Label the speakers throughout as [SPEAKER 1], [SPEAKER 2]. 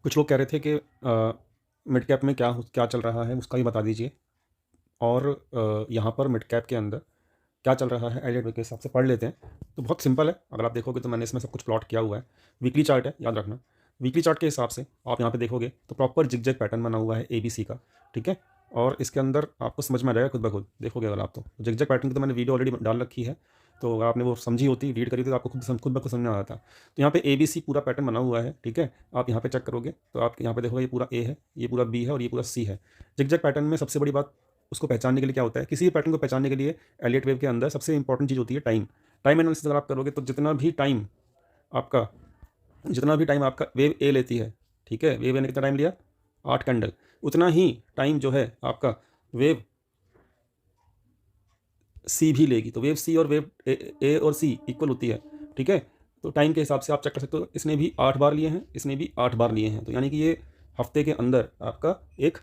[SPEAKER 1] कुछ लोग कह रहे थे कि मिड कैप में क्या चल रहा है उसका भी बता दीजिए। और यहाँ पर मिड कैप के अंदर क्या चल रहा है एलियट के हिसाब से पढ़ लेते हैं। तो बहुत सिंपल है, अगर आप देखोगे तो मैंने इसमें सब कुछ प्लॉट किया हुआ है। वीकली चार्ट है, याद रखना। वीकली चार्ट के हिसाब से आप यहाँ पे देखोगे तो प्रॉपर जिगजैग पैटर्न बना हुआ है ABC का। ठीक है, और इसके अंदर आपको समझ में आ जाएगा खुद ब खुद, देखोगे अगर आप तो जिगजैग पैटर्न की तो मैंने वीडियो ऑलरेडी डाल रखी है। तो अगर आपने वो समझी होती, रीड करी थी, तो आपको खुद ब खुद समझ में आ जाता। तो यहाँ पे ABC पूरा पैटर्न बना हुआ है। ठीक है, आप यहाँ पे चेक करोगे तो आप यहाँ पे देखोगे ये पूरा A है, ये पूरा B है और ये पूरा C है। जिगजैग पैटर्न में सबसे बड़ी बात उसको पहचानने के लिए क्या होता है, किसी भी पैटर्न को पहचानने के लिए एलियट वेव के अंदर सबसे इंपॉर्टेंट चीज़ होती है टाइम। टाइम एनालिसिस अगर आप करोगे तो आपका जितना भी टाइम आपका वेव ए लेती है, ठीक है, वेव ए ने कितना टाइम लिया, 8 कैंडल, उतना ही टाइम जो है आपका वेव सी भी लेगी। तो वेव सी और वेव ए और सी इक्वल होती है। ठीक है, तो टाइम के हिसाब से आप चेक कर सकते हो, इसने भी 8 बार लिए हैं, इसने भी 8 बार लिए हैं। तो यानी कि ये हफ्ते के अंदर आपका एक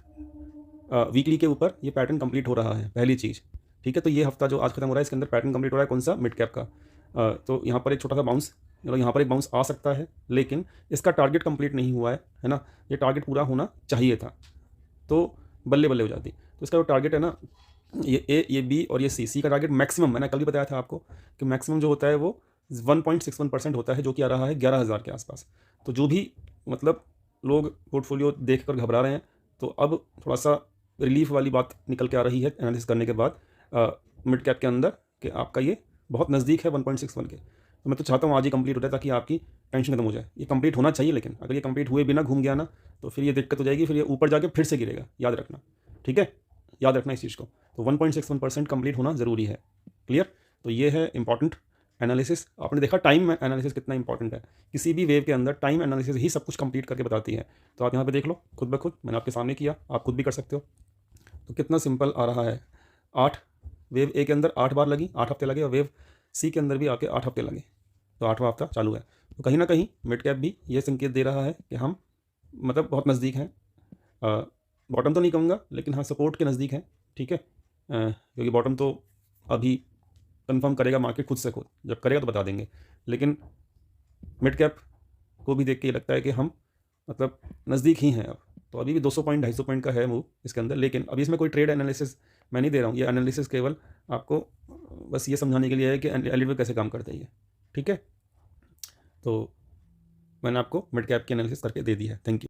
[SPEAKER 1] वीकली के ऊपर ये पैटर्न कंप्लीट हो रहा है, पहली चीज़। ठीक है, तो ये हफ्ता जो आज खत्म हो रहा है इसके अंदर पैटर्न कंप्लीट हो रहा है, कौन सा, मिड कैप का। तो यहाँ पर एक छोटा सा बाउंस, मतलब यहाँ पर एक बाउंस आ सकता है, लेकिन इसका टारगेट कंप्लीट नहीं हुआ है ना। ये टारगेट पूरा होना चाहिए था, तो बल्ले बल्ले हो जाती। तो इसका जो टारगेट है ना, ये ए, ये बी और ये सी का टारगेट मैक्सिमम, मैंने कल भी बताया था आपको कि मैक्सिमम जो होता है वो 1.61% होता है, जो कि आ रहा है 11,000 के आसपास। तो जो भी मतलब लोग पोर्टफोलियो देख कर घबरा रहे हैं, तो अब थोड़ा सा रिलीफ वाली बात निकल के आ रही है एनालिसिस करने के बाद मिड कैप के अंदर, कि आपका ये बहुत नज़दीक है 1.61 के। तो मैं तो चाहता हूँ आज ही कंप्लीट हो जाए ताकि आपकी टेंशन खत्म हो जाए। ये कंप्लीट होना चाहिए, लेकिन अगर ये कंप्लीट हुए बिना घूम गया ना, तो फिर ये दिक्कत हो जाएगी, फिर ये ऊपर जाके फिर से गिरेगा, याद रखना। ठीक है, याद रखना इस चीज़ को। तो 1.61% कंप्लीट होना ज़रूरी है। क्लियर, तो ये है इंपॉर्टेंट एनालिसिस। आपने देखा टाइम एनालिसिस कितना इंपॉर्टेंट है, किसी भी वेव के अंदर टाइम एनालिसिस ही सब कुछ कंप्लीट करके बताती है। तो आप यहाँ पे देख लो खुद ब खुद, मैंने आपके सामने किया, आप खुद भी कर सकते हो। तो कितना सिंपल आ रहा है। 8 वेव ए के अंदर 8 बार लगी, 8 हफ्ते लगे, और वेव सी के अंदर भी आके 8 हफ्ते लगे, तो 8वां हफ्ता चालू है। तो कहीं ना कहीं मिड कैप भी ये संकेत दे रहा है कि हम मतलब बहुत नज़दीक हैं। बॉटम तो नहीं कहूँगा, लेकिन हाँ सपोर्ट के नज़दीक है। ठीक है, क्योंकि बॉटम तो अभी कंफर्म करेगा मार्केट खुद से खुद, जब करेगा तो बता देंगे। लेकिन मिड कैप को भी देख के ये लगता है कि हम मतलब नज़दीक ही हैं अब। तो अभी भी 200 पॉइंट 250 पॉइंट का है मूव इसके अंदर, लेकिन अभी इसमें कोई ट्रेड एनालिसिस मैं नहीं दे रहा हूँ। ये एनालिसिस केवल आपको बस ये समझाने के लिए है कि एलिट कैसे काम करता है ये। ठीक है, तो मैंने आपको मिड कैप की एनालिसिस करके दे दी है। Thank you.